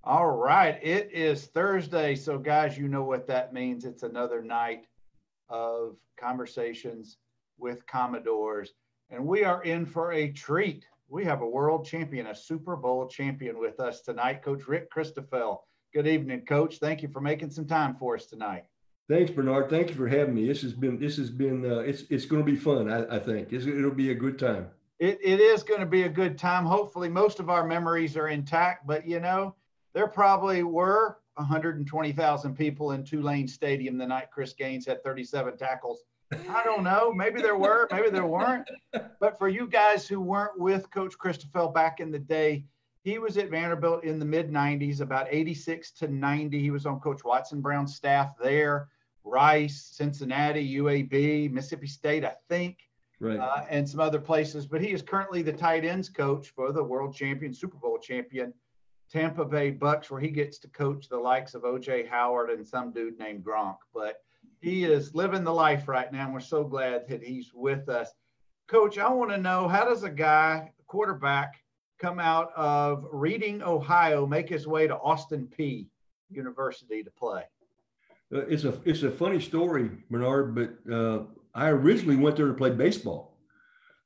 All right, it is Thursday. So, guys, you know what that means. It's another night of conversations with Commodores, and we are in for a treat. We have a world champion, a Super Bowl champion with us tonight, Coach Rick Christophel. Good evening, Coach. Thank you for making some time for us tonight. Thanks, Bernard. Thank you for having me. It's going to be fun. I think it'll be a good time. It is going to be a good time. Hopefully, most of our memories are intact, but there probably were 120,000 people in Tulane Stadium the night Chris Gaines had 37 tackles. I don't know. Maybe there were, maybe there weren't. But for you guys who weren't with Coach Christophel back in the day, he was at Vanderbilt in the mid 90s, about 86 to 90. He was on Coach Watson Brown's staff there, Rice, Cincinnati, UAB, Mississippi State, I think, Right. and some other places. But he is currently the tight ends coach for the world champion, Super Bowl champion, Tampa Bay Bucks, where he gets to coach the likes of O.J. Howard and some dude named Gronk. But he is living the life right now, and we're so glad that he's with us. Coach, I want to know, how does a quarterback, come out of Reading, Ohio, make his way to Austin Peay University to play? It's a funny story, Bernard, but I originally went there to play baseball.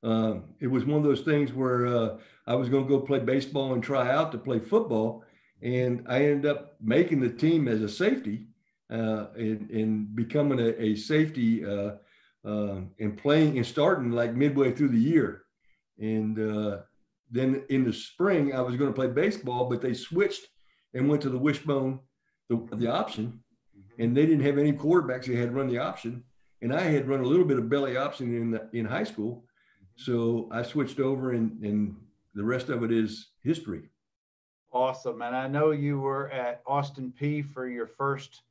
It was one of those things where I was going to go play baseball and try out to play football, and I ended up making the team as a safety and becoming a safety and playing and starting like midway through the year. And then in the spring, I was going to play baseball, but they switched and went to the wishbone, the option, and they didn't have any quarterbacks. They had run the option, and I had run a little bit of belly option in high school. So I switched over, and the rest of it is history. Awesome. And I know you were at Austin Peay for your first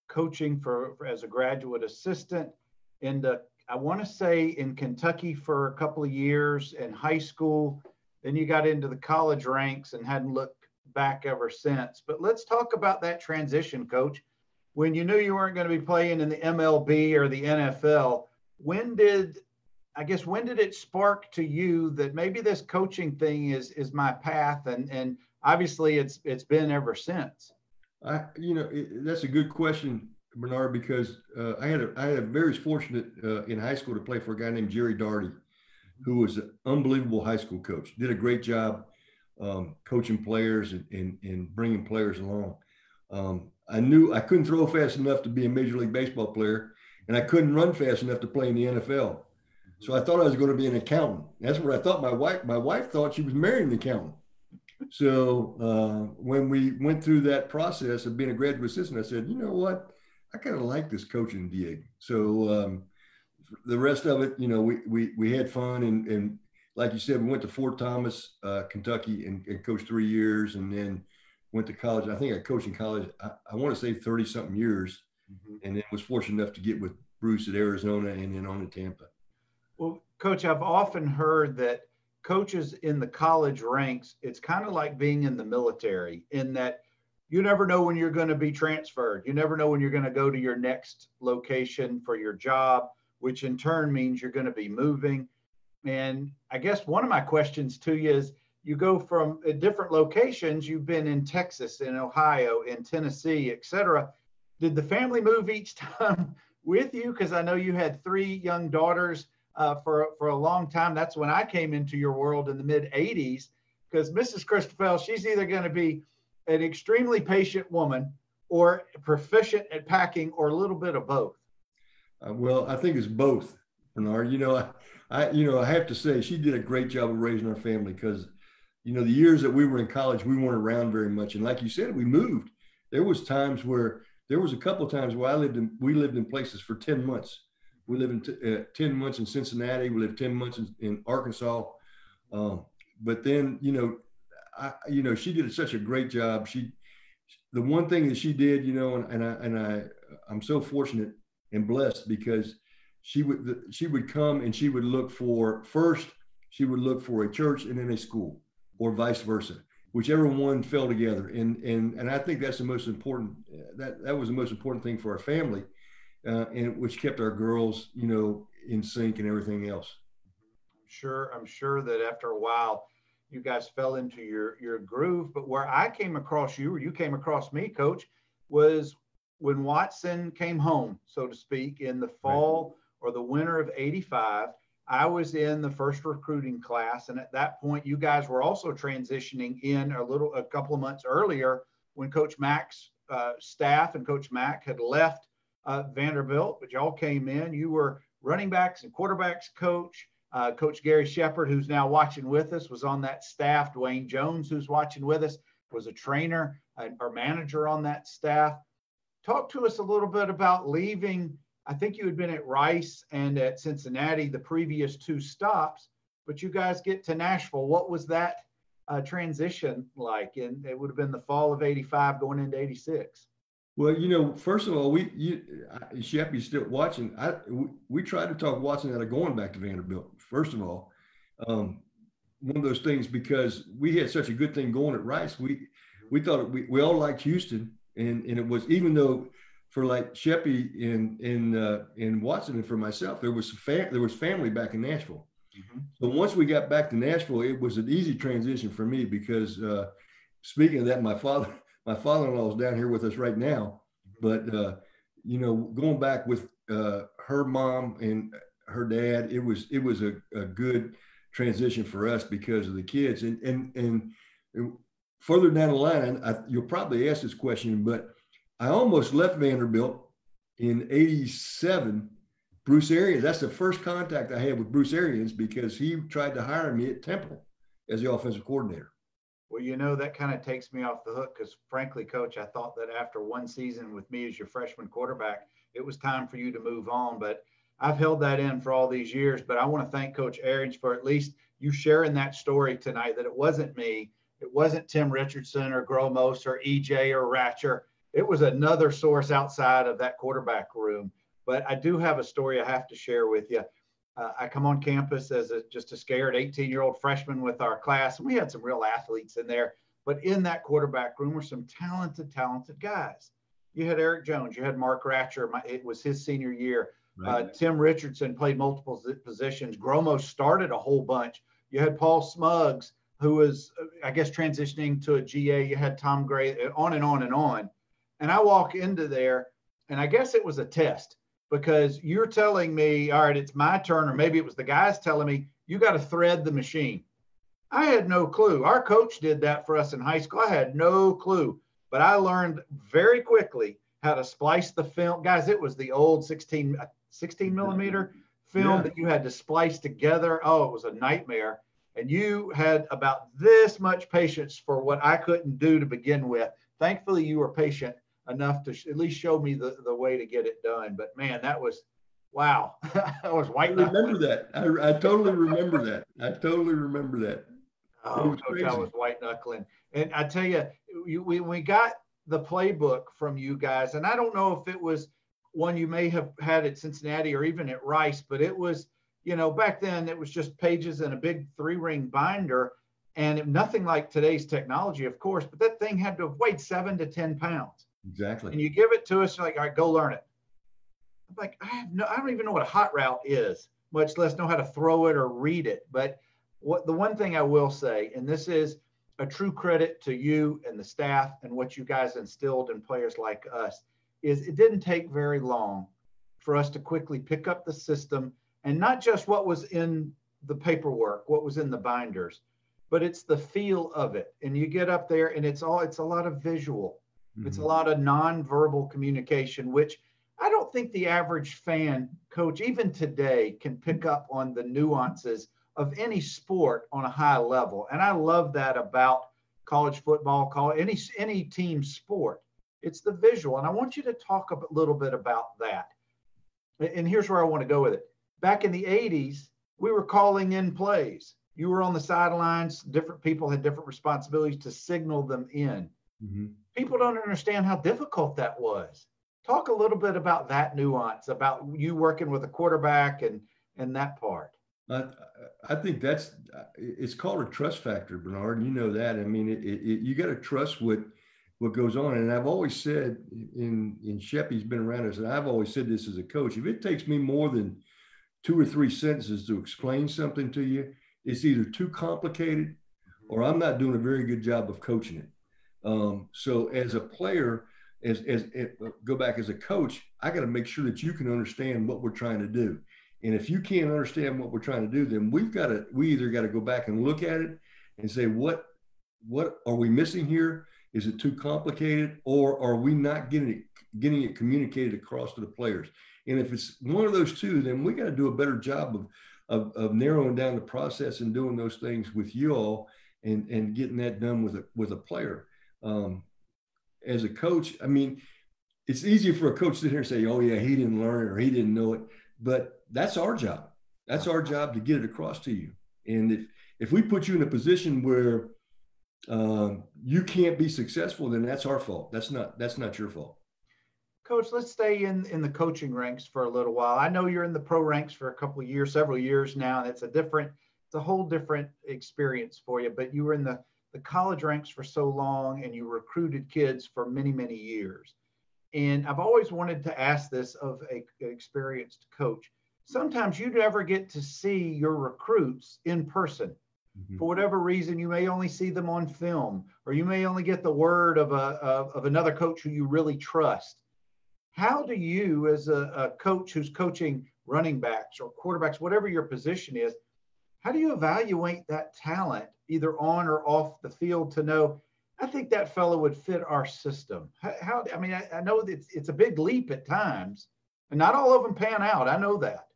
coaching for as a graduate assistant I want to say in Kentucky for a couple of years in high school. Then you got into the college ranks and hadn't looked back ever since. But let's talk about that transition, Coach. When you knew you weren't going to be playing in the MLB or the NFL, when did it spark to you that maybe this coaching thing is my path? And obviously it's been ever since. That's a good question, Bernard, because I had a very fortunate in high school to play for a guy named Jerry Darty, who was an unbelievable high school coach. Did a great job coaching players and bringing players along. I knew I couldn't throw fast enough to be a Major League Baseball player, and I couldn't run fast enough to play in the NFL. So I thought I was going to be an accountant. That's what I thought. My wife thought she was marrying an accountant. So when we went through that process of being a graduate assistant, I said, you know what? I kind of like this coaching gig. So the rest of it, we had fun. And like you said, we went to Fort Thomas, Kentucky, and coached 3 years, and then went to college. I think I coached in college, I want to say 30-something years, and then was fortunate enough to get with Bruce at Arizona and then on to Tampa. Well, Coach, I've often heard that coaches in the college ranks, it's kind of like being in the military, in that you never know when you're going to be transferred. You never know when you're going to go to your next location for your job, which in turn means you're going to be moving. And I guess one of my questions to you is, you go from different locations. You've been in Texas, in Ohio, in Tennessee, et cetera. Did the family move each time with you? Because I know you had 3 young daughters for a long time. That's when I came into your world in the mid 80s, because Mrs. Christophel, she's either going to be an extremely patient woman or proficient at packing, or a little bit of both. Well, I think it's both, Bernard. I have to say she did a great job of raising our family, because, the years that we were in college, we weren't around very much. And like you said, we moved. There was a couple of times where we lived in places for 10 months. We lived in 10 months in Cincinnati. We lived 10 months in Arkansas. But then, she did such a great job. The one thing that she did, I'm so fortunate and blessed, because she would come and she would look for a church and then a school, or vice versa, whichever one fell together. And I think that's the most important, that was the most important thing for our family, and which kept our girls, in sync and everything else. I'm sure that after a while, you guys fell into your groove. But where I came across you, or you came across me, Coach, was when Watson came home, so to speak, in the fall or the winter of '85. I was in the first recruiting class, and at that point, you guys were also transitioning in a couple of months earlier when Coach Mack's staff and Coach Mack had left Vanderbilt, but y'all came in. You were running backs and quarterbacks coach. Coach Gary Shepard, who's now watching with us, was on that staff. Dwayne Jones, who's watching with us, was a trainer or manager on that staff. Talk to us a little bit about leaving. I think you had been at Rice and at Cincinnati the previous 2 stops, but you guys get to Nashville. What was that transition like? And it would have been the fall of '85 going into '86. Well, first of all, Sheppy's still watching. We tried to talk Watson out of going back to Vanderbilt. First of all, one of those things, because we had such a good thing going at Rice. We thought we all liked Houston, and it was, even though for like Sheppy and Watson and for myself, there was family back in Nashville. Mm-hmm. So once we got back to Nashville, it was an easy transition for me because speaking of that, my father-in-law is down here with us right now, but, going back with her mom and her dad, it was a good transition for us because of the kids. And further down the line, you'll probably ask this question, but I almost left Vanderbilt in '87. Bruce Arians, that's the first contact I had with Bruce Arians because he tried to hire me at Temple as the offensive coordinator. Well, that kind of takes me off the hook because, frankly, Coach, I thought that after one season with me as your freshman quarterback, it was time for you to move on. But I've held that in for all these years. But I want to thank Coach Arians for at least you sharing that story tonight, that it wasn't me. It wasn't Tim Richardson or Gromos or EJ or Ratcher. It was another source outside of that quarterback room. But I do have a story I have to share with you. I come on campus as just a scared 18-year-old freshman with our class. And we had some real athletes in there. But in that quarterback room were some talented guys. You had Eric Jones. You had Mark Ratcher. It was his senior year. Right. Tim Richardson played multiple positions. Gromos started a whole bunch. You had Paul Smuggs, who was, I guess, transitioning to a GA. You had Tom Gray, on and on and on. And I walk into there, and I guess it was a test. Because you're telling me, all right, it's my turn, or maybe it was the guys telling me, you got to thread the machine. I had no clue. Our coach did that for us in high school. I had no clue. But I learned very quickly how to splice the film. Guys, it was the old 16 millimeter film that you had to splice together. Oh, it was a nightmare. And you had about this much patience for what I couldn't do to begin with. Thankfully, you were patient enough to at least show me the way to get it done. But man, that was, wow. I was white. I remember that. I totally remember that. Oh, Coach, I was white knuckling. And I tell you, we got the playbook from you guys, and I don't know if it was one you may have had at Cincinnati or even at Rice, but it was, back then it was just pages and a big 3-ring binder, and nothing like today's technology, of course, but that thing had to have weighed 7 to 10 pounds. Exactly. And you give it to us, you're like, all right, go learn it. I'm like, I don't even know what a hot route is, much less know how to throw it or read it. But the one thing I will say, and this is a true credit to you and the staff and what you guys instilled in players like us, is it didn't take very long for us to quickly pick up the system, and not just what was in the paperwork, what was in the binders, but it's the feel of it. And you get up there and it's a lot of visual. It's a lot of nonverbal communication, which I don't think the average fan, Coach, even today, can pick up on the nuances of any sport on a high level. And I love that about college football, any team sport. It's the visual. And I want you to talk a little bit about that. And here's where I want to go with it. Back in the 80s, we were calling in plays. You were on the sidelines. Different people had different responsibilities to signal them in. Mm-hmm. People don't understand how difficult that was. Talk a little bit about that nuance, about you working with a quarterback and that part. I think it's called a trust factor, Bernard. You know that. I mean, you got to trust what goes on. And I've always said, in Sheppy's been around us, and I've always said this as a coach, if it takes me more than 2 or 3 sentences to explain something to you, it's either too complicated or I'm not doing a very good job of coaching it. So as a player, as go back as a coach, I got to make sure that you can understand what we're trying to do. And if you can't understand what we're trying to do, then we either got to go back and look at it and say, what are we missing here? Is it too complicated, or are we not getting it communicated across to the players? And if it's one of those two, then we got to do a better job of narrowing down the process and doing those things with you all and getting that done with a player. As a coach, I mean, it's easier for a coach to sit here and say, oh yeah, he didn't learn it or he didn't know it, but that's our job. That's our job to get it across to you. And if we put you in a position where you can't be successful, then that's our fault. That's not your fault. Coach, let's stay in the coaching ranks for a little while. I know you're in the pro ranks for a couple of years, several years now, and it's a whole different experience for you, but you were in the college ranks for so long and you recruited kids for many, many years. And I've always wanted to ask this of an experienced coach. Sometimes you never get to see your recruits in person. Mm-hmm. For whatever reason, you may only see them on film, or you may only get the word of another coach who you really trust. How do you, as a coach who's coaching running backs or quarterbacks, whatever your position is, how do you evaluate that talent, either on or off the field, to know, I think that fellow would fit our system? I mean, I know that it's a big leap at times, and not all of them pan out. I know that.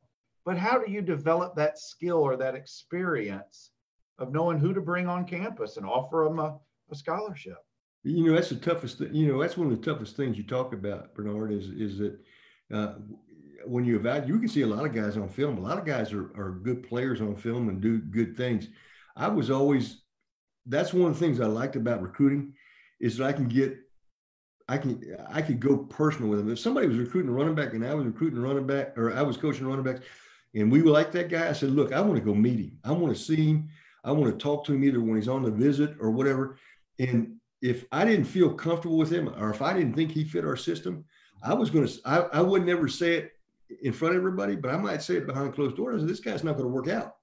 But how do you develop that skill or that experience of knowing who to bring on campus and offer them a scholarship? You know, that's the toughest thing. You know, that's one of the toughest things you talk about, Bernard, is that when you evaluate, you can see a lot of guys on film. A lot of guys are good players on film and do good things. That's one of the things I liked about recruiting, is that I could go personal with them. If somebody was recruiting a running back and I was recruiting a running back, or I was coaching running backs, and we were like that guy, I said, look, I want to go meet him. I want to see him. I want to talk to him either when he's on the visit or whatever. And if I didn't feel comfortable with him, or if I didn't think he fit our system, I would never say it in front of everybody, but I might say it behind closed doors. This guy's not going to work out.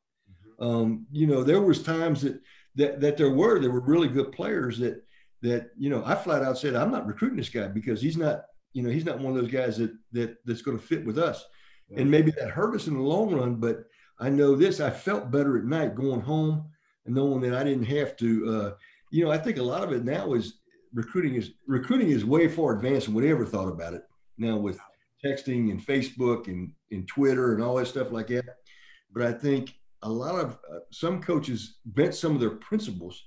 Mm-hmm. You know, there was times that there were really good players that, you know, I flat out said, I'm not recruiting this guy because he's not one of those guys that's going to fit with us. Yeah. And maybe that hurt us in the long run, but I know this, I felt better at night going home and knowing that I didn't have to, you know, I think a lot of it now is recruiting is way far advanced than we ever thought about it now, with texting and Facebook and Twitter and all that stuff like that. But I think a lot of some coaches bent some of their principles,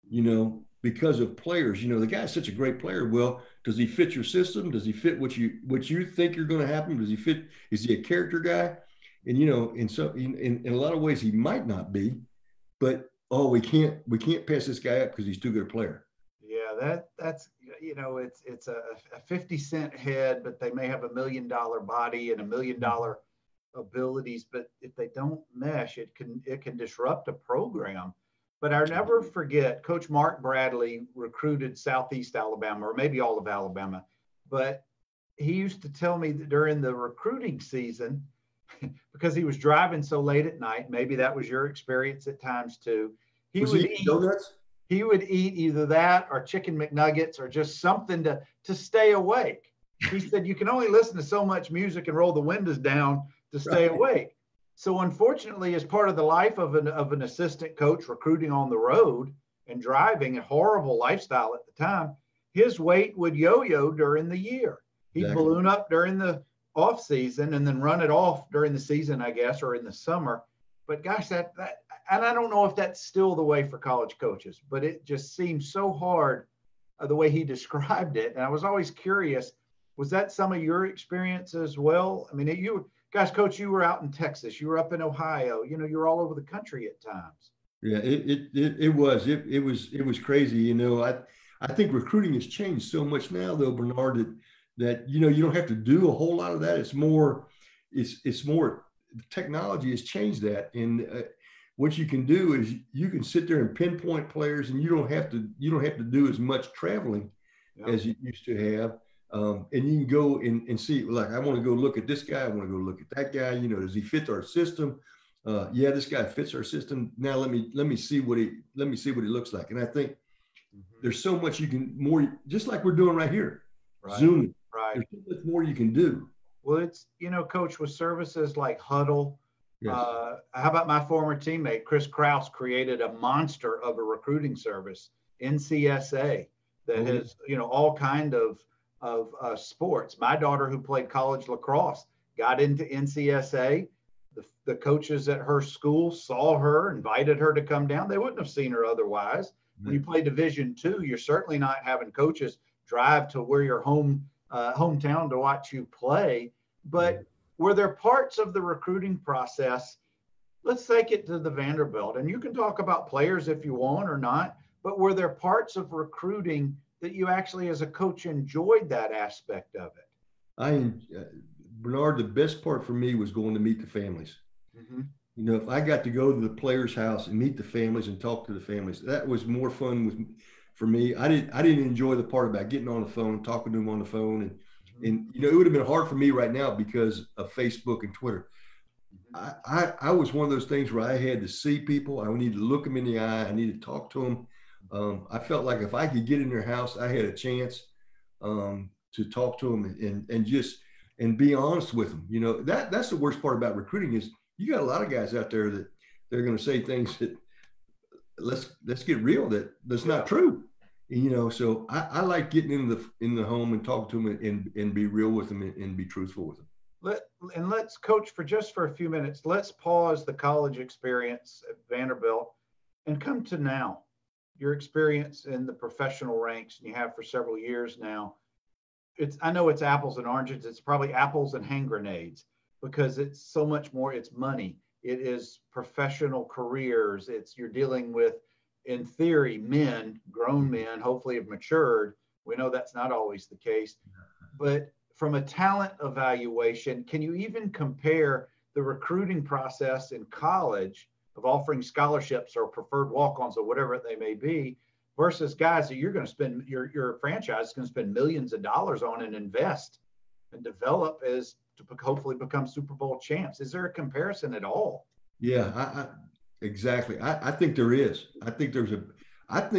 you know, because of players. You know, the guy's such a great player. Well, does he fit your system? Does he fit what you think you're going to happen? Does he fit? Is he a character guy? And, you know, in a lot of ways he might not be, but we can't pass this guy up because he's too good a player. Yeah, that's, you know, it's a 50-cent head, but they may have $1 million body and $1 million abilities. But if they don't mesh, it can disrupt a program. But I'll never forget, Coach Mark Bradley recruited Southeast Alabama, or maybe all of Alabama. But he used to tell me that during the recruiting season, because he was driving so late at night, maybe that was your experience at times too, he would eat either that or chicken McNuggets or just something to stay awake. He said you can only listen to so much music and roll the windows down to stay awake. So unfortunately, as part of the life of an assistant coach recruiting on the road and driving, a horrible lifestyle at the time, his weight would yo-yo during the year. He'd balloon up during the off season and then run it off during the season, I guess, or in the summer. But gosh, that and I don't know if that's still the way for college coaches, but it just seems so hard the way he described it. And I was always curious, was that some of your experience as well? I mean, Coach, you were out in Texas, you were up in Ohio, you know, you're all over the country at times. Yeah, it was crazy. You know, I think recruiting has changed so much now though, Bernard, that, you know, you don't have to do a whole lot of that. It's more technology has changed that. And what you can do is you can sit there and pinpoint players, and you don't have to do as much traveling as you used to have. And you can go and see, like, I want to go look at this guy. I want to go look at that guy. You know, does he fit our system? Yeah, this guy fits our system. Now let me see what he looks like. And I think there's so much you can more, just like we're doing right here, Right. Zoom. Right. There's so much more you can do. Well, it's, Coach, with services like Huddle, Yes. how about my former teammate, Chris Kraus, created a monster of a recruiting service, NCSA, that has, all kind of sports. My daughter, who played college lacrosse, got into NCSA. The coaches at her school saw her, invited her to come down. They wouldn't have seen her otherwise. When you play Division II, you're certainly not having coaches drive to where your hometown to watch you play. But were there parts of the recruiting process? Let's take it to the Vanderbilt, and you can talk about players if you want or not, but were there parts of recruiting that you actually as a coach enjoyed that aspect of it? Bernard, the best part for me was going to meet the families. If I got to go to the players' house and meet the families and talk to the families, that was more fun for me. I didn't enjoy the part about getting on the phone, talking to them on the phone, and it would have been hard for me right now because of Facebook and Twitter. I was one of those things where I had to see people. I needed to look them in the eye. I needed to talk to them. I felt like if I could get in their house, I had a chance to talk to them and be honest with them. That's the worst part about recruiting is you got a lot of guys out there that they're going to say things that let's get real, that's not true. So I like getting in the home and talk to them and be real with them and be truthful with them. Let's, Coach, for a few minutes, let's pause the college experience at Vanderbilt and come to now, your experience in the professional ranks, and you have for several years now. I know it's apples and oranges. It's probably apples and hand grenades because it's so much more. It's money. It is professional careers. You're dealing with, in theory, grown men, hopefully have matured. We know that's not always the case, but from a talent evaluation, can you even compare the recruiting process in college of offering scholarships or preferred walk-ons or whatever they may be versus guys that you're going to spend, your franchise is going to spend millions of dollars on and invest and develop to hopefully become Super Bowl champs? Is there a comparison at all? Yeah, exactly. I think there is. I think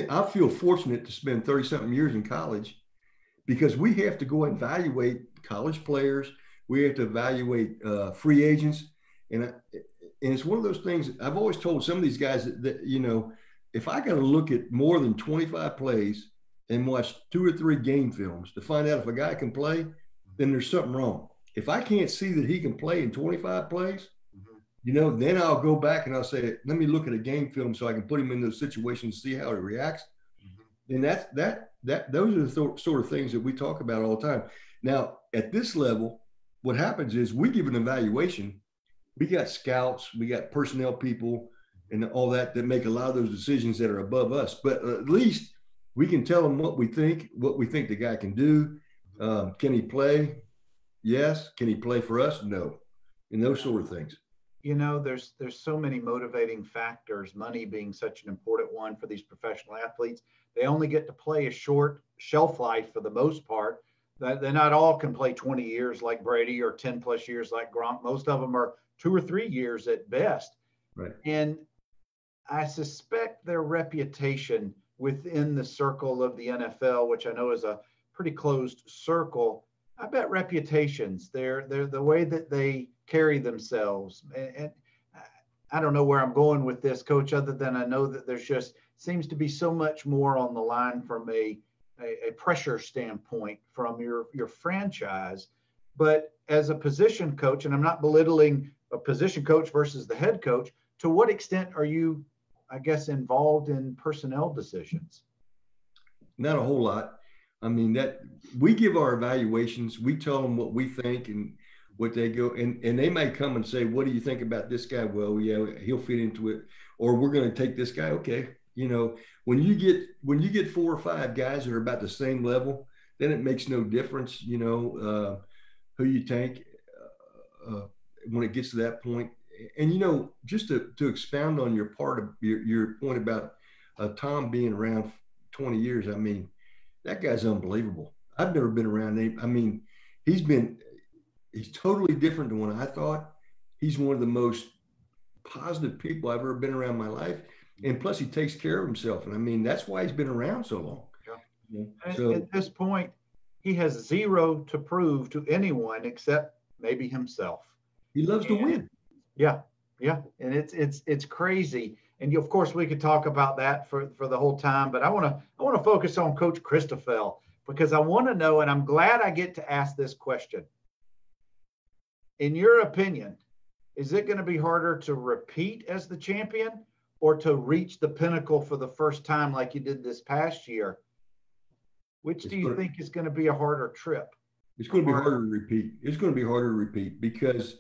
I feel fortunate to spend 30 something years in college because we have to go and evaluate college players. We have to evaluate free agents. And it's one of those things I've always told some of these guys that if I got to look at more than 25 plays and watch 2 or 3 game films to find out if a guy can play, then there's something wrong. If I can't see that he can play in 25 plays, then I'll go back and I'll say, let me look at a game film so I can put him in those situations, see how he reacts. And those are the sort of things that we talk about all the time. Now, at this level, what happens is we give an evaluation. We got scouts, we got personnel people, and all that make a lot of those decisions that are above us. But at least we can tell them what we think the guy can do. Can he play? Yes. Can he play for us? No. And those sort of things. There's so many motivating factors, money being such an important one for these professional athletes. They only get to play a short shelf life for the most part. They not all can play 20 years like Brady or 10 plus years like Gronk. Most of them are 2 or 3 years at best. Right. And I suspect their reputation within the circle of the NFL, which I know is a pretty closed circle, I bet reputations, they're the way that they carry themselves. And I don't know where I'm going with this, Coach, other than I know that there's just seems to be so much more on the line from a pressure standpoint from your franchise. But as a position coach, and I'm not belittling a position coach versus the head coach, to what extent are you, I guess, involved in personnel decisions? Not a whole lot. I mean, that we give our evaluations, we tell them what we think and what they go, and they may come and say, what do you think about this guy? Well, yeah, he'll fit into it. Or we're going to take this guy. Okay. When you get 4 or 5 guys that are about the same level, then it makes no difference, who you take when it gets to that point. And, just to expound on your part of your point about Tom being around 20 years, I mean, that guy's unbelievable. I've never been around him. I mean, he's totally different than what I thought. He's one of the most positive people I've ever been around in my life. And plus, he takes care of himself. And I mean, that's why he's been around so long. Yeah. You know? And So at this point, he has zero to prove to anyone except maybe himself. he loves to win. Yeah, yeah, and it's crazy. And of course, we could talk about that for the whole time. But I want to focus on Coach Christophel because I want to know, and I'm glad I get to ask this question. In your opinion, is it going to be harder to repeat as the champion or to reach the pinnacle for the first time like you did this past year? Which do you think is going to be a harder trip? It's going to be harder to repeat. It's going to be harder to repeat because,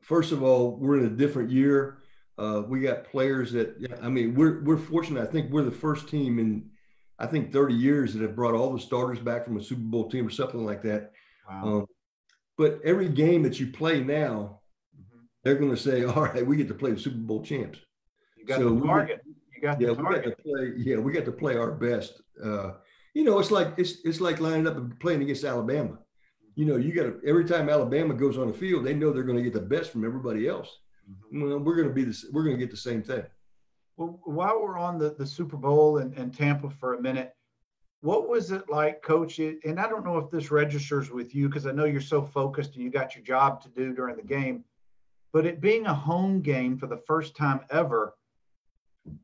first of all, we're in a different year. We got players that, I mean, we're fortunate. I think we're the first team in, I think, 30 years that have brought all the starters back from a Super Bowl team or something like that. Wow. But every game that you play now, they're going to say, all right, we get to play the Super Bowl champs. You got the target. You got the target. We got to play our best. You know, it's like lining up and playing against Alabama. You know, you got to, every time Alabama goes on the field, they know they're going to get the best from everybody else. Well, we're going to get the same thing. Well, while we're on the Super Bowl and Tampa for a minute, what was it like, Coach? And I don't know if this registers with you because I know you're so focused and you got your job to do during the game, but it being a home game for the first time ever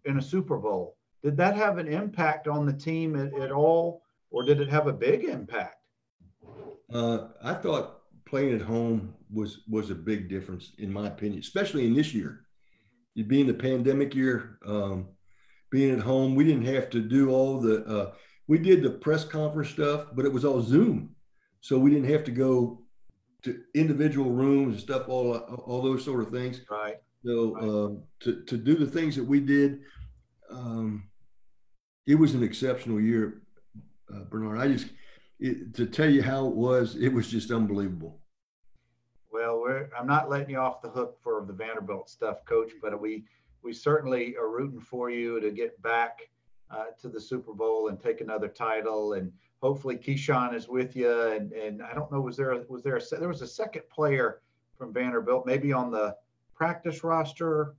in a Super Bowl, did that have an impact on the team at all, or did it have a big impact? I thought playing at home was a big difference, in my opinion, especially in this year. It being the pandemic year, being at home, we didn't have to do all the we did the press conference stuff, but it was all Zoom. So we didn't have to go to individual rooms and stuff, all those sort of things. Right. So to do the things that we did, it was an exceptional year, Bernard. To tell you how it was just unbelievable. Well, I'm not letting you off the hook for the Vanderbilt stuff, Coach, but we certainly are rooting for you to get back to the Super Bowl and take another title. And hopefully Keyshawn is with you. And I don't know, there was a second player from Vanderbilt, maybe on the practice roster.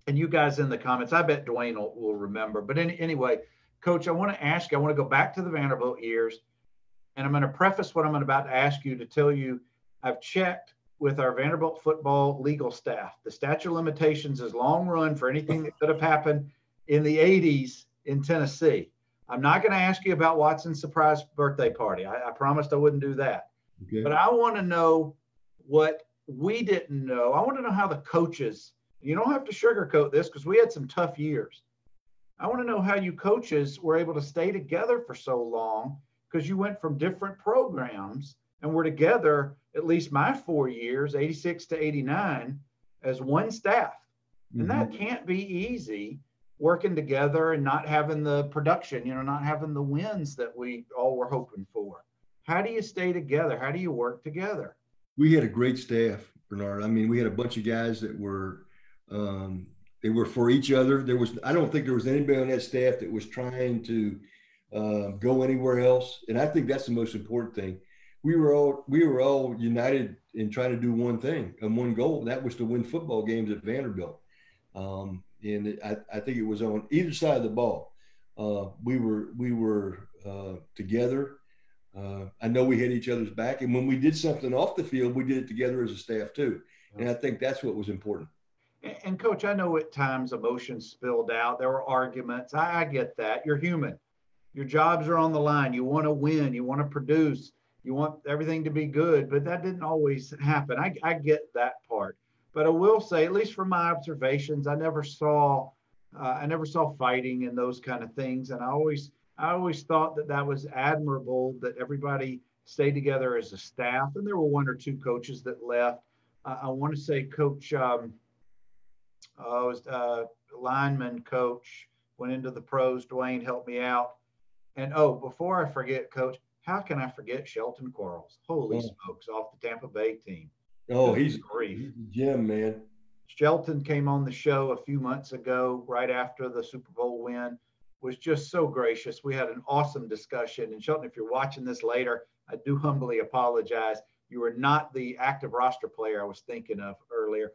And you guys in the comments, I bet Dwayne will remember. But anyway, Coach, I want to ask you, I want to go back to the Vanderbilt years. And I'm going to preface what I'm about to ask you to tell you, I've checked with our Vanderbilt football legal staff. The statute of limitations is long run for anything that could have happened in the 80s in Tennessee. I'm not going to ask you about Watson's surprise birthday party. I promised I wouldn't do that. Okay. But I want to know what we didn't know. I want to know how the coaches, you don't have to sugarcoat this because we had some tough years. I want to know how you coaches were able to stay together for so long because you went from different programs and were together at least my 4 years, 86 to 89, as one staff. And that can't be easy, working together and not having the production, not having the wins that we all were hoping for. How do you stay together? How do you work together? We had a great staff, Bernard. I mean, we had a bunch of guys that were, they were for each other. I don't think there was anybody on that staff that was trying to go anywhere else. And I think that's the most important thing. We were all united in trying to do one thing and one goal. And that was to win football games at Vanderbilt. And I think it was on either side of the ball. We were together. I know we had each other's back. And when we did something off the field, we did it together as a staff too. And I think that's what was important. And Coach, I know at times emotions spilled out. There were arguments. I get that. You're human. Your jobs are on the line. You want to win. You want to produce. You want everything to be good. But that didn't always happen. I get that part. But I will say, at least from my observations, I never saw fighting and those kind of things. And I always thought that was admirable that everybody stayed together as a staff. And there were one or two coaches that left. I want to say Coach, lineman coach went into the pros. Dwayne helped me out. And before I forget, Coach, how can I forget Shelton Quarles? Holy smokes, off the Tampa Bay team. Oh, he's a gem, man. Shelton came on the show a few months ago, right after the Super Bowl win, was just so gracious. We had an awesome discussion. And Shelton, if you're watching this later, I do humbly apologize. You were not the active roster player I was thinking of earlier.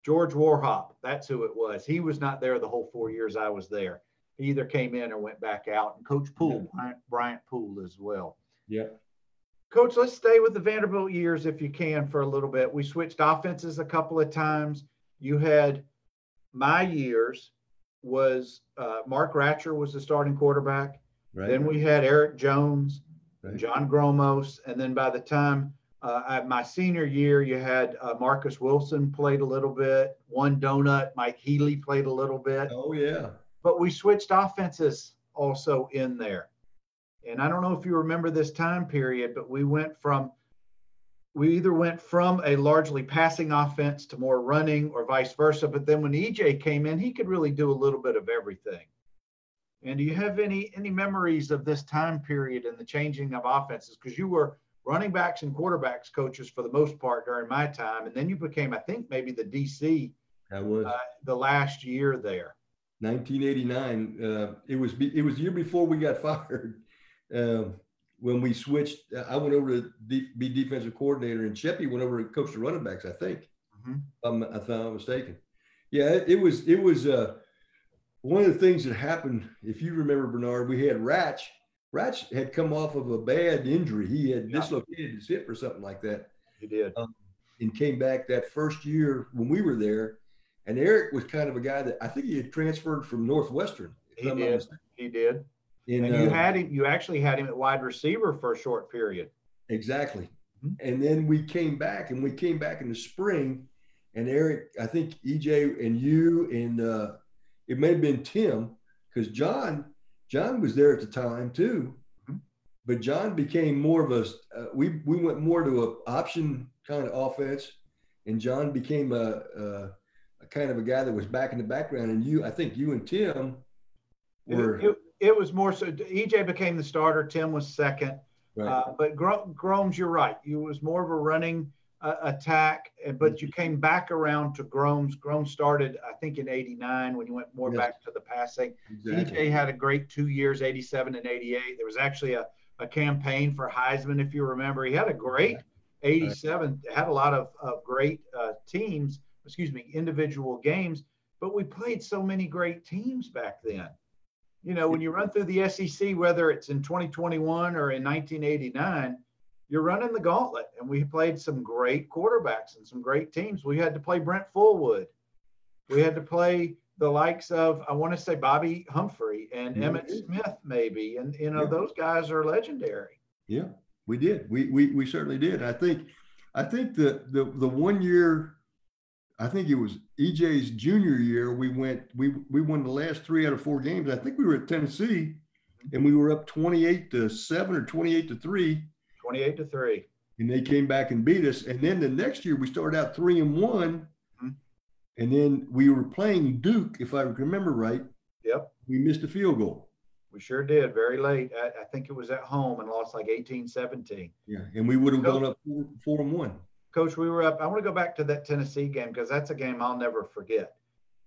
George Warhop, that's who it was. He was not there the whole 4 years I was there. He either came in or went back out. And Coach Poole, Bryant Poole as well. Yeah. Coach, let's stay with the Vanderbilt years if you can for a little bit. We switched offenses a couple of times. You had my years was Mark Ratcher was the starting quarterback. Right. Then we had Eric Jones, right. John Gromos. And then by the time my senior year, you had Marcus Wilson played a little bit. One Donut, Mike Healy played a little bit. Oh, yeah. But we switched offenses also in there. And I don't know if you remember this time period, but we either went from a largely passing offense to more running or vice versa. But then when EJ came in, he could really do a little bit of everything. And do you have any memories of this time period and the changing of offenses? Because you were running backs and quarterbacks coaches for the most part during my time. And then you became, I think, maybe the DC the last year there. 1989. It was the year before we got fired. When we switched, I went over to be defensive coordinator, and Sheppy went over to coach the running backs, I think. Mm-hmm. If I'm not mistaken. Yeah, it was one of the things that happened, if you remember, Bernard, we had Ratch. Ratch had come off of a bad injury. He had dislocated his hip or something like that. He did. And came back that first year when we were there. And Eric was kind of a guy that I think he had transferred from Northwestern. He did. And you actually had him at wide receiver for a short period. Exactly. Mm-hmm. And then we came back in the spring, and Eric, I think EJ and you and it may have been Tim, because John was there at the time too. Mm-hmm. But John became more of a we went more to an option kind of offense, and John became a kind of a guy that was back in the background. And I think you and Tim were. It was more so EJ became the starter. Tim was second. Right. But Gromes, you're right. You was more of a running attack, but you came back around to Gromes. Gromes started, I think, in 89 when you went more back to the passing. Exactly. EJ had a great 2 years, 87 and 88. There was actually a campaign for Heisman, if you remember. He had a great 87, had a lot of great individual games, but we played so many great teams back then. You know, when you run through the SEC, whether it's in 2021 or in 1989, you're running the gauntlet. And we played some great quarterbacks and some great teams. We had to play Brent Fullwood. We had to play the likes of, I want to say, Bobby Humphrey and Emmitt Smith, maybe. And, you know, those guys are legendary. Yeah, we did. We certainly did. I think the 1 year, I think it was EJ's junior year, we won the last 3 out of 4 games. I think we were at Tennessee, and we were up 28-7 or 28-3. 28-3. And they came back and beat us. And then the next year we started out 3-1. Mm-hmm. And then we were playing Duke, if I remember right. Yep. We missed a field goal. We sure did, very late. I think it was at home and lost like 18-17. Yeah, and we would have gone up 4-1. Coach, we were up. I want to go back to that Tennessee game because that's a game I'll never forget.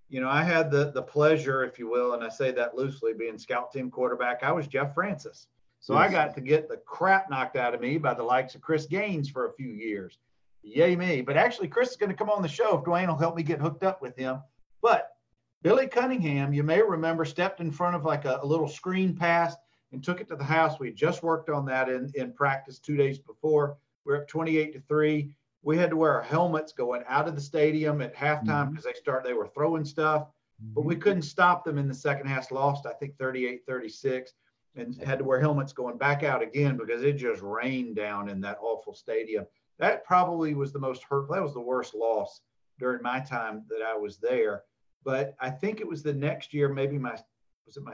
You know, I had the pleasure, if you will, and I say that loosely, being scout team quarterback. I was Jeff Francis. So I got to get the crap knocked out of me by the likes of Chris Gaines for a few years. Yay me. But actually, Chris is going to come on the show if Dwayne will help me get hooked up with him. But Billy Cunningham, you may remember, stepped in front of like a little screen pass and took it to the house. We had just worked on that in practice 2 days before. We were up 28-3. We had to wear our helmets going out of the stadium at halftime because they were throwing stuff, but we couldn't stop them in the second half. Lost, I think, 38-36, and had to wear helmets going back out again because it just rained down in that awful stadium. That probably was the most hurtful. That was the worst loss during my time that I was there. But I think it was the next year, maybe my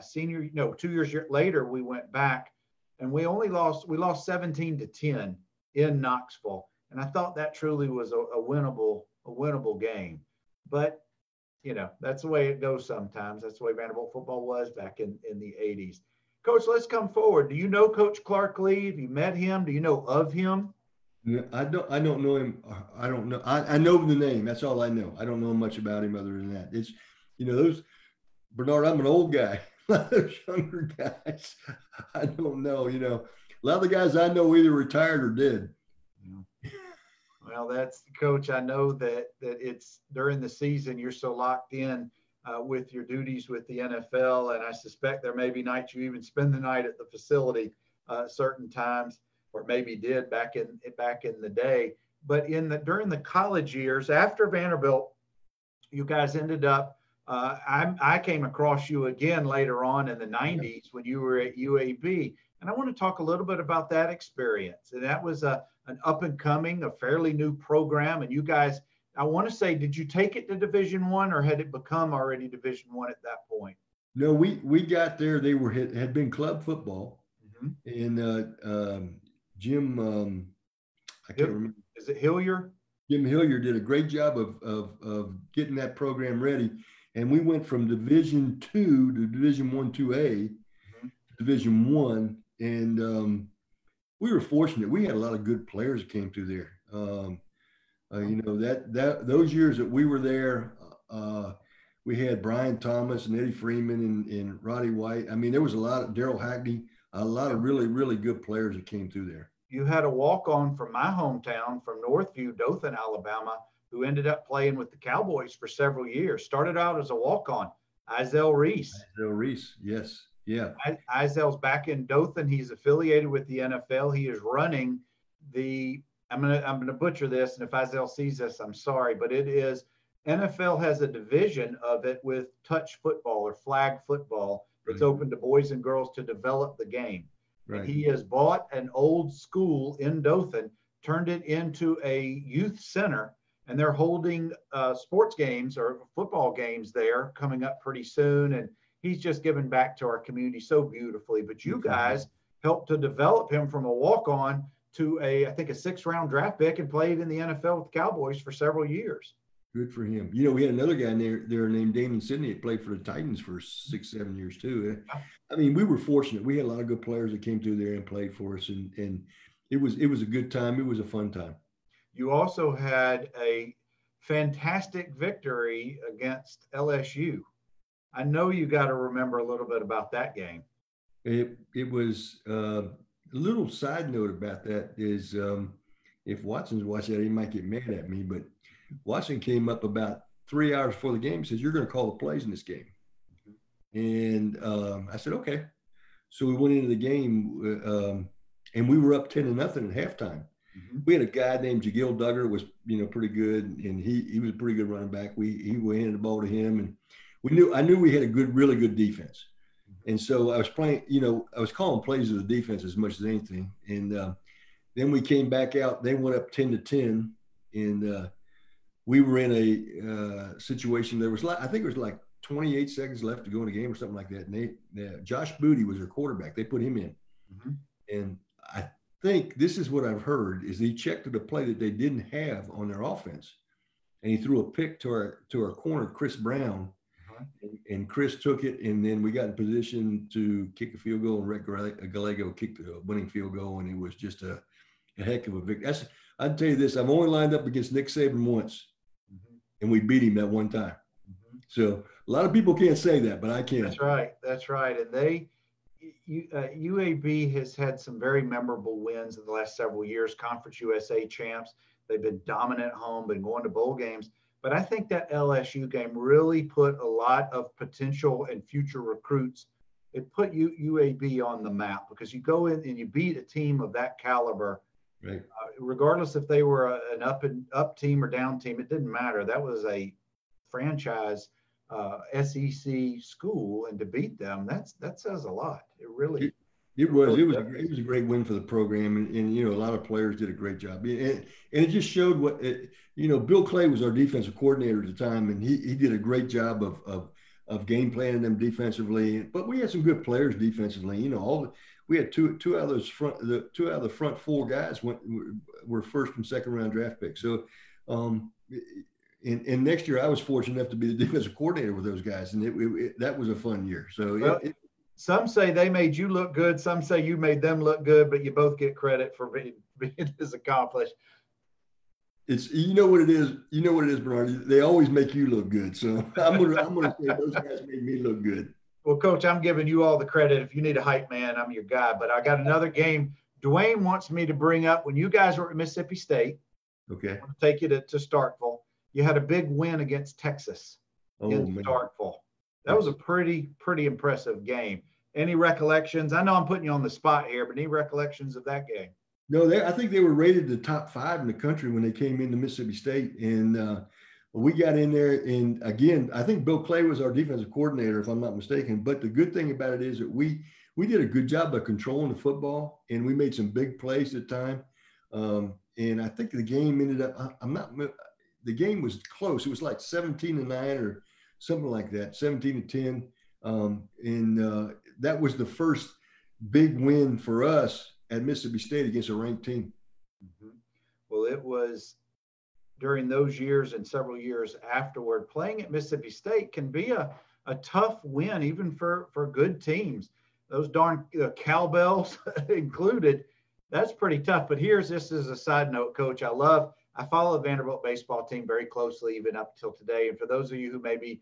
senior? No, 2 years later, we went back, and we lost 17-10 in Knoxville. And I thought that truly was a winnable game. But, you know, that's the way it goes sometimes. That's the way Vanderbilt football was back in the 80s. Coach, let's come forward. Do you know Coach Clark Lee? Have you met him? Do you know of him? I don't know him. I don't know. I know the name. That's all I know. I don't know much about him other than that. It's, you know, Bernard, I'm an old guy. Those younger guys, I don't know. You know, a lot of the guys I know either retired or dead. Well, that's Coach. I know that it's during the season you're so locked in with your duties with the NFL, and I suspect there may be nights you even spend the night at the facility certain times, or maybe did back in the day. But during the college years after Vanderbilt, you guys ended up. I came across you again later on in the '90s when you were at UAB, and I want to talk a little bit about that experience. And that was an up and coming, a fairly new program. And you guys, I want to say, did you take it to Division One, or had it become already Division One at that point? No, we got there. They had been club football, and Jim, I can't remember. Is it Hillier? Jim Hillier did a great job of getting that program ready, and we went from Division Two to Division One, 2A, Division One, and we were fortunate. We had a lot of good players that came through there. You know, those years that we were there, we had Brian Thomas and Eddie Freeman and Roddy White. I mean, there was a lot of Daryl Hackney, a lot of really, really good players that came through there. You had a walk-on from my hometown, from Northview, Dothan, Alabama, who ended up playing with the Cowboys for several years. Started out as a walk-on, Izell Reese. Izell Reese, yes. Yeah. Izell's back in Dothan. He's affiliated with the NFL. He is running I'm gonna butcher this, and if Izell sees this, I'm sorry, but it is NFL has a division of it with touch football or flag football. It's open to boys and girls to develop the game. Right. And he has bought an old school in Dothan, turned it into a youth center, and they're holding sports games or football games there coming up pretty soon. And he's just given back to our community so beautifully. But you guys helped to develop him from a walk-on to I think a 6th-round draft pick, and played in the NFL with the Cowboys for several years. Good for him. You know, we had another guy there named Damon Sidney that played for the Titans for 6-7 years too. I mean, we were fortunate. We had a lot of good players that came through there and played for us, and it was a good time. It was a fun time. You also had a fantastic victory against LSU. I know you got to remember a little bit about that game. It was a little side note about that is if Watson's watching that, he might get mad at me, but Watson came up about 3 hours before the game and says, "You're going to call the plays in this game." And I said, "Okay." So we went into the game and we were up 10-0 at halftime. We had a guy named Jagiel Duggar, was, you know, pretty good, and he was a pretty good running back. We handed the ball to him, and I knew we had a really good defense. And so I was playing, you know, I was calling plays of the defense as much as anything. And then we came back out. They went up 10-10, and we were in a situation. There was, I think it was like 28 seconds left to go in the game or something like that. And Josh Booty was their quarterback. They put him in. And I think this is what I've heard is he checked the play that they didn't have on their offense, and he threw a pick to our corner, Chris Brown. And Chris took it, and then we got in position to kick a field goal, and Rick Gallego kicked the winning field goal, and it was just a heck of a victory. I'd tell you this, I've only lined up against Nick Saban once, and we beat him that one time. So a lot of people can't say that, but I can. That's right. And UAB has had some very memorable wins in the last several years, Conference USA champs. They've been dominant at home, been going to bowl games. But I think that LSU game really put a lot of potential and future recruits. It put UAB on the map, because you go in and you beat a team of that caliber, right? Regardless if they were an up team or down team, it didn't matter. That was a franchise SEC school, and to beat them, that says a lot. It really. It was a great win for the program, and you know, a lot of players did a great job, and it just showed what you know. Bill Clay was our defensive coordinator at the time, and he did a great job of game planning them defensively. But we had some good players defensively. You know, we had two out of the front four guys were 1st and 2nd round draft picks. So, and next year I was fortunate enough to be the defensive coordinator with those guys, and that was a fun year. So some say they made you look good. Some say you made them look good, but you both get credit for being as accomplished. It's, you know what it is, Bernard. They always make you look good. So I'm gonna say those guys made me look good. Well, Coach, I'm giving you all the credit. If you need a hype man, I'm your guy. But I got another game Dwayne wants me to bring up. When you guys were at Mississippi State, Okay. I'll take you to Starkville. You had a big win against Texas in Man. Starkville. That was a pretty impressive game. Any recollections? I know I'm putting you on the spot here, but any recollections of that game? No, I think they were rated the top 5 in the country when they came into Mississippi State. And we got in there. And again, I think Bill Clay was our defensive coordinator, if I'm not mistaken. But the good thing about it is that we did a good job of controlling the football, and we made some big plays at the time. And I think the game ended up, the game was close. It was like 17-9 or something like that, 17-10. That was the first big win for us at Mississippi State against a ranked team. Mm-hmm. Well, it was during those years and several years afterward. Playing at Mississippi State can be a tough win, even for good teams. Those darn cowbells included. That's pretty tough. But this is a side note, Coach. I follow the Vanderbilt baseball team very closely, even up till today. And for those of you who may be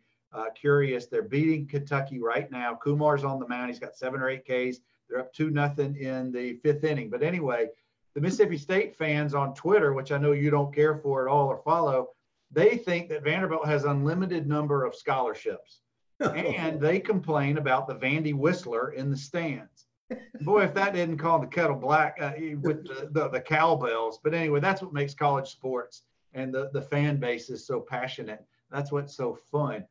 curious, they're beating Kentucky right now. Kumar's on the mound. He's got 7 or 8 Ks. They're up 2-0 in the 5th inning. But anyway, the Mississippi State fans on Twitter, which I know you don't care for at all or follow, they think that Vanderbilt has unlimited number of scholarships. And they complain about the Vandy Whistler in the stands. Boy, if that didn't call the kettle black with the cowbells. But anyway, that's what makes college sports and the fan base is so passionate. That's what's so fun.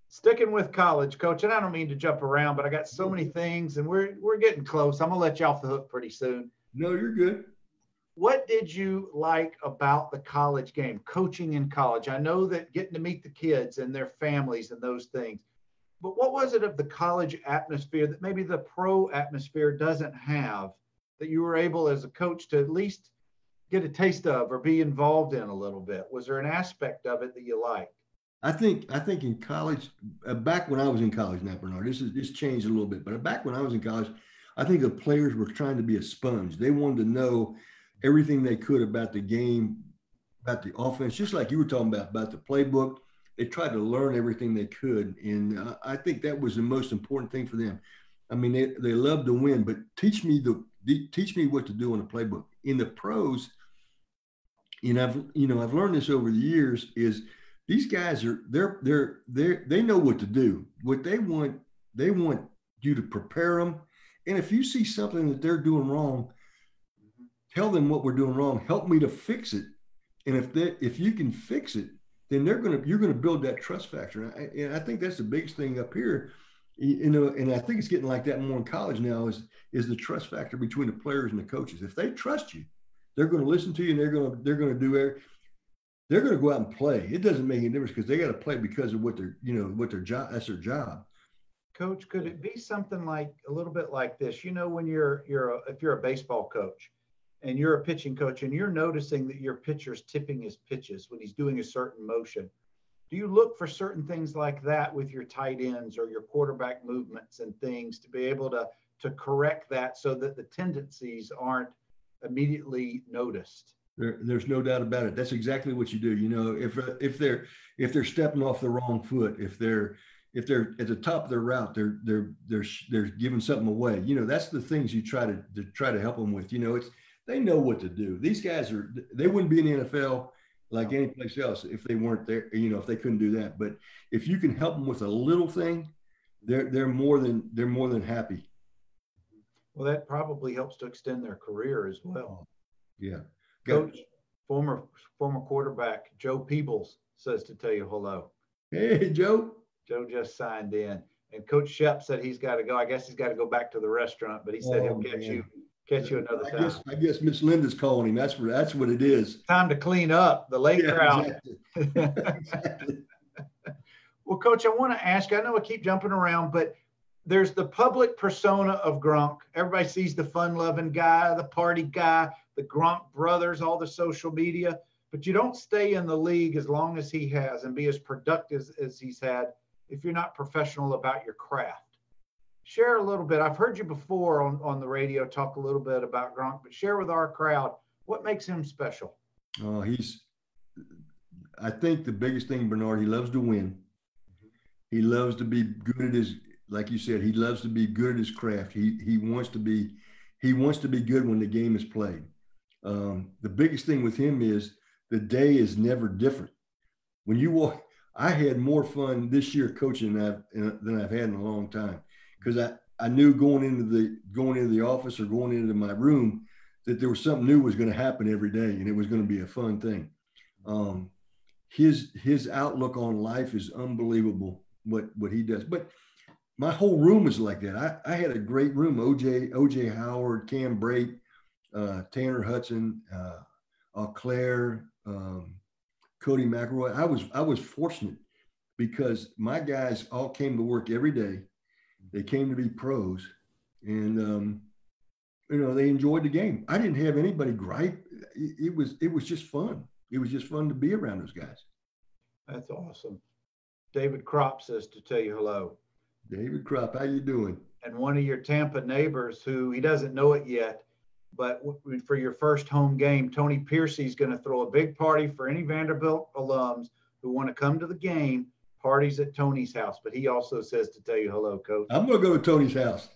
Sticking with college, Coach, and I don't mean to jump around, but I got so many things, and we're getting close. I'm going to let you off the hook pretty soon. No, you're good. What did you like about the college game, coaching in college? I know that getting to meet the kids and their families and those things, but what was it of the college atmosphere that maybe the pro atmosphere doesn't have that you were able as a coach to at least get a taste of or be involved in a little bit? Was there an aspect of it that you liked? I think in college, back when I was in college now, Bernard, this changed a little bit, but back when I was in college, I think the players were trying to be a sponge. They wanted to know everything they could about the game, about the offense, just like you were talking about the playbook. They tried to learn everything they could. And I think that was the most important thing for them. I mean, they love to win, but teach me what to do on the playbook. In the pros, and I've learned this over the years, is these guys they know what to do. What they want you to prepare them. And if you see something that they're doing wrong, tell them what we're doing wrong. Help me to fix it. And if you can fix it, then you're gonna build that trust factor. And I think that's the biggest thing up here. And I think it's getting like that more in college now is the trust factor between the players and the coaches. If they trust you, they're going to listen to you, and they're going to go out and play. It doesn't make any difference because they got to play because of what their job. That's their job. Coach, could it be something like a little bit like this? When if you're a baseball coach and you're a pitching coach and you're noticing that your pitcher's tipping his pitches when he's doing a certain motion, do you look for certain things like that with your tight ends or your quarterback movements and things to be able to correct that so that the tendencies aren't immediately noticed? There's no doubt about it. That's exactly what you do. If they're stepping off the wrong foot, if they're at the top of their route, they're giving something away. That's the things you try to help them with. They know what to do. These guys they wouldn't be in the NFL like any place else if they weren't there. If they couldn't do that. But if you can help them with a little thing, they're more than happy. Well, that probably helps to extend their career as well. Yeah. Coach, former quarterback Joe Peebles says to tell you hello. Hey, Joe. Joe just signed in, and Coach Shep said he's got to go. I guess he's got to go back to the restaurant, but he said he'll catch you another time. I guess Miss Linda's calling him. That's what it is. Time to clean up the late crowd. Exactly. Well, Coach, I want to ask you. I know I keep jumping around, but there's the public persona of Gronk. Everybody sees the fun-loving guy, the party guy, the Gronk brothers, all the social media, but you don't stay in the league as long as he has and be as productive as he's had if you're not professional about your craft. Share a little bit. I've heard you before on the radio talk a little bit about Gronk, but share with our crowd what makes him special. I think the biggest thing, Bernard, he loves to win. He loves to be good at like you said, he loves to be good at his craft. He wants to be good when the game is played. The biggest thing with him is the day is never different. When you walk, I had more fun this year coaching than I've had in a long time, because I knew going into the office or going into my room that there was something new was going to happen every day, and it was going to be a fun thing. His outlook on life is unbelievable. What he does, but my whole room is like that. I had a great room. OJ Howard, Cam Brate, Tanner Hudson, Claire, Cody McElroy. I was fortunate because my guys all came to work every day. They came to be pros, and they enjoyed the game. I didn't have anybody gripe. It was just fun. It was just fun to be around those guys. That's awesome. David Kropp says to tell you hello. David Kropp, how you doing? And one of your Tampa neighbors, who he doesn't know it yet, but for your first home game, Tony Piercy is going to throw a big party for any Vanderbilt alums who want to come to the game. Parties at Tony's house. But he also says to tell you hello, Coach. I'm going to go to Tony's house.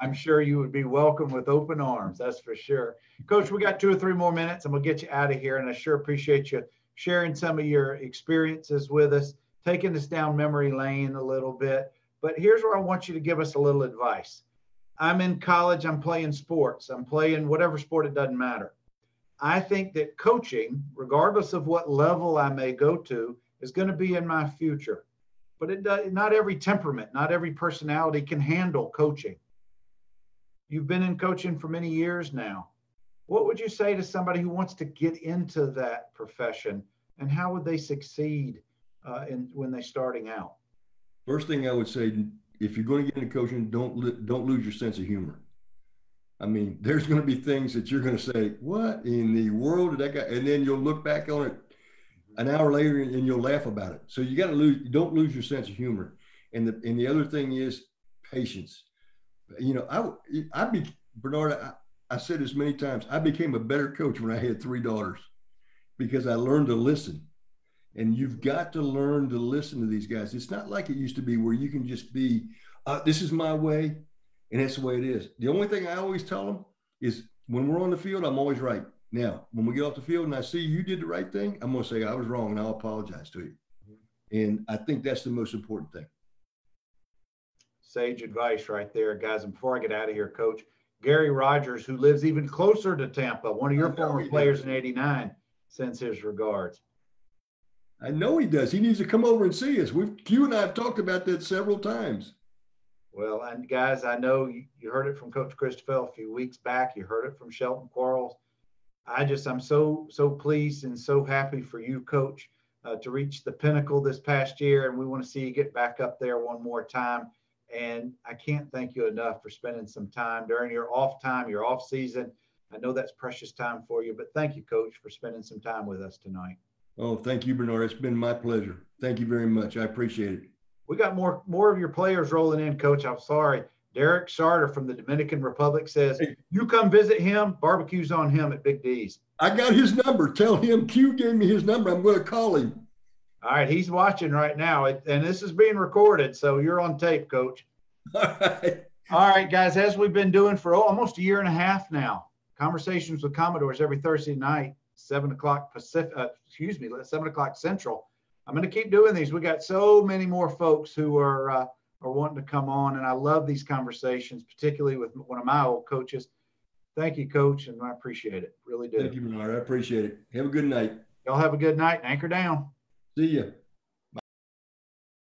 I'm sure you would be welcome with open arms. That's for sure. Coach, we got 2 or 3 more minutes. I'm going to get you out of here. And I sure appreciate you sharing some of your experiences with us, taking us down memory lane a little bit. But here's where I want you to give us a little advice. I'm in college. I'm playing sports. I'm playing whatever sport, it doesn't matter. I think that coaching, regardless of what level I may go to, is going to be in my future. But not every temperament, not every personality can handle coaching. You've been in coaching for many years now. What would you say to somebody who wants to get into that profession, and how would they succeed when they're starting out? First thing I would say, if you're going to get into coaching, don't lose your sense of humor. I mean, there's going to be things that you're going to say, what in the world did that guy? And then you'll look back on it an hour later and you'll laugh about it. So don't lose your sense of humor. And the other thing is patience. Bernard, I said this many times, I became a better coach when I had 3 daughters, because I learned to listen. And you've got to learn to listen to these guys. It's not like it used to be where you can just be, this is my way, and that's the way it is. The only thing I always tell them is, when we're on the field, I'm always right. Now, when we get off the field and I see you did the right thing, I'm going to say I was wrong and I'll apologize to you. And I think that's the most important thing. Sage advice right there, guys. And before I get out of here, Coach, Gary Rogers, who lives even closer to Tampa, one of your former players in '89, sends his regards. I know he does. He needs to come over and see us. You and I have talked about that several times. Well, and guys, I know you heard it from Coach Christophel a few weeks back. You heard it from Shelton Quarles. I'm so pleased and so happy for you, Coach, to reach the pinnacle this past year. And we want to see you get back up there one more time. And I can't thank you enough for spending some time during your off time, your off season. I know that's precious time for you, but thank you, Coach, for spending some time with us tonight. Oh, thank you, Bernard. It's been my pleasure. Thank you very much. I appreciate it. We got more of your players rolling in, Coach. I'm sorry. Derek Sarter from the Dominican Republic says, hey, you come visit him, barbecue's on him at Big D's. I got his number. Tell him Q gave me his number. I'm going to call him. All right. He's watching right now, and this is being recorded, so you're on tape, Coach. All right. All right, guys, as we've been doing for almost a year and a half now, Conversations with Commodores every Thursday night, 7 o'clock 7 o'clock Central. I'm going to keep doing these. We got so many more folks who are wanting to come on, and I love these conversations, particularly with one of my old coaches. Thank you, Coach, and I appreciate it. Really do. Thank you, Bernard. I appreciate it. Have a good night. Y'all have a good night. Anchor down. See ya.